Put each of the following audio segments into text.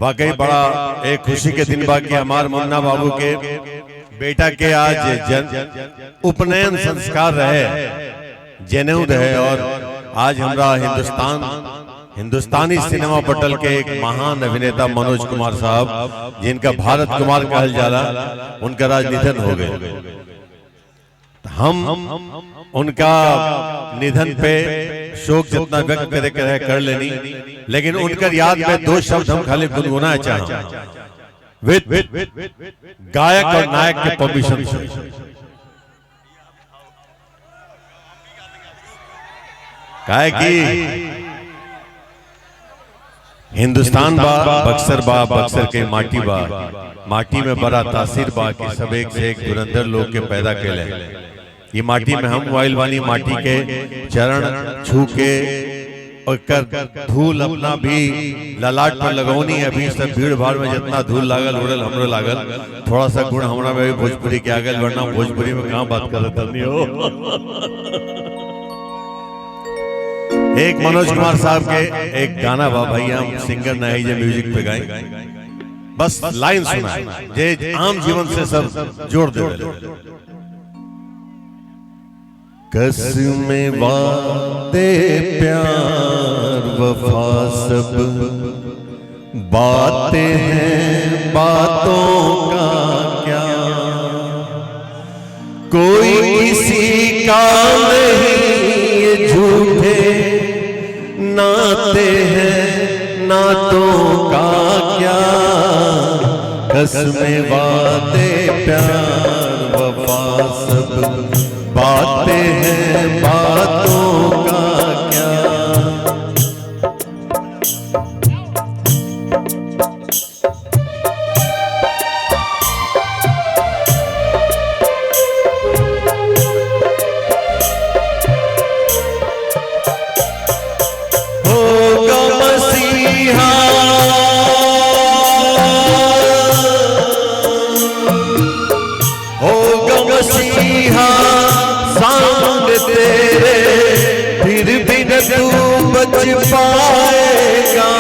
वाकई बड़ा एक खुशी के दिन बाकी हमारे मुन्ना बाबू के बेटा के आज उपनयन संस्कार रहे, जनेऊ रहे। और आज हमारा हिंदुस्तानी सिनेमा पटल के एक महान अभिनेता मनोज कुमार साहब, जिनका भारत कुमार कहल जाला, उनका आज निधन हो गए। हम उनका निधन पे शोक जितना व्यक्त करे कर लेनी, लेकिन उनकर याद में दो शब्द हम खाली गुनगुनाना चाहते विद गायक और नायक के परमिशन से। काहे कि हिंदुस्तान बा बक्सर के माटी बा, माटी में बड़ा तासीर बा कि सब एक से एक धुरंधर लोग के पैदा कैले। ये माटी में हम वाइल वाली माटी के चरण छू के और कर धूल अपना भी ललाट पर लगौनी। अभी सब भीड़ भाड़ में जितना धूल लागल उड़ल हमरो लागल, थोड़ा सा गुण हमरा में भी भोजपुरी के आगे, वरना भोजपुरी में कहाँ बात करता नहीं हो। एक मनोज कुमार साहब के एक गाना बा, भैया हम सिंगर नहीं जे म्यूजिक पे गाए, बस लाइन सुना जे आम जीवन से सब जोड़ दे। कसमें वादे प्यार वफा सब बातें हैं, बातों का क्या कोई किसी का नहीं, ये झूठे नाते हैं, नातों का क्या। कसमें वादे प्यार वफा सब बातें हैं, बातों का क्या। होगा मसीहा होगा मसीहा सामने तेरे, फिर भी न तू बच पाएगा।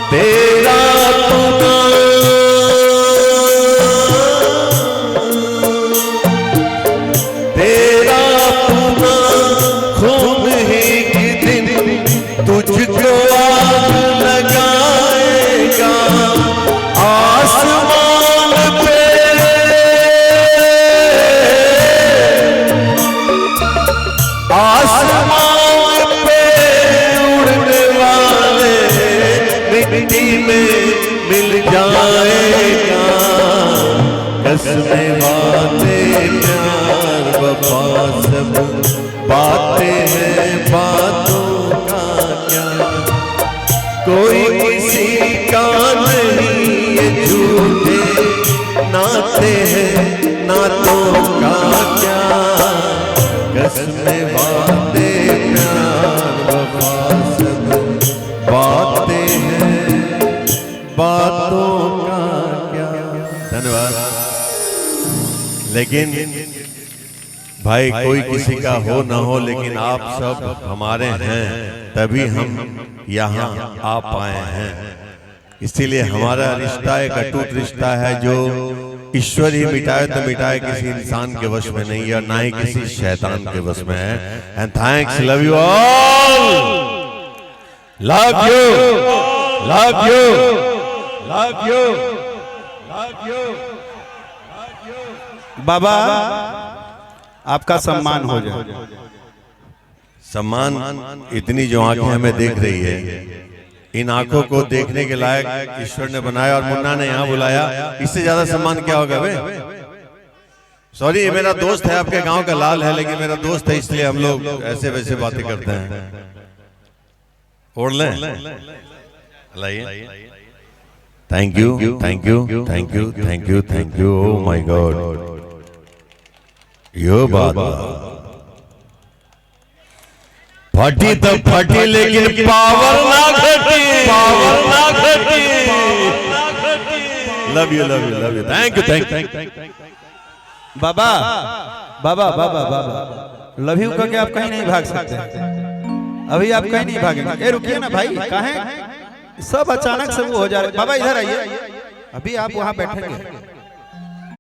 तेरा पुना खून ही के दिन तुझको आग लगाएगा। आसमान पे उड़ने वाले मिट्टी में मिल जाएगा। कसमें वादे प्यार वफा सब बातें हैं, बातों का क्या कोई किसी का नहीं, ये झूठे नाते हैं, नातों का क्या। कसमें वादे प्यार वफा सब बातें हैं, बातों का क्या। धन्यवाद। लेकिन भाई कोई किसी का हो ना हो, लेकिन आप सब हमारे हैं, तभी हम यहाँ आ पाए हैं। इसीलिए हमारा रिश्ता एक अटूट रिश्ता है, जो ईश्वर ही मिटाए तो मिटाए, किसी इंसान के वश में नहीं है, ना ही किसी शैतान के वश में है। And thanks, love you all, love you, love you, love you, love you. बाबा आपका सम्मान हो जाए। सम्मान इतनी जो आंखें हमें देख रही है, इन आंखों को देखने के लायक ईश्वर ने बनाया और मुन्ना ने यहाँ बुलाया, इससे ज्यादा सम्मान क्या होगा बे। सॉरी, मेरा दोस्त है, आपके गांव का लाल है, लेकिन मेरा दोस्त है इसलिए हम लोग ऐसे वैसे बातें करते हैं। ओढ़ लें, लाइए। Thank you, thank you, thank you, thank you, thank you. Oh my god, यो बात फटी तो फटी, लेकिन पावर ना घटी, पावर ना घटी। Love you, love you, love you, thank you, thank you. Baba Baba Baba Baba love you का आप कहीं नहीं भाग सकते। अभी आप कहीं नहीं भागेंगे। रुकिए ना भाई, कहाँ सब अचानक से वो हो जा रहे। बाबा इधर आइए, अभी आप वहाँ बैठेंगे।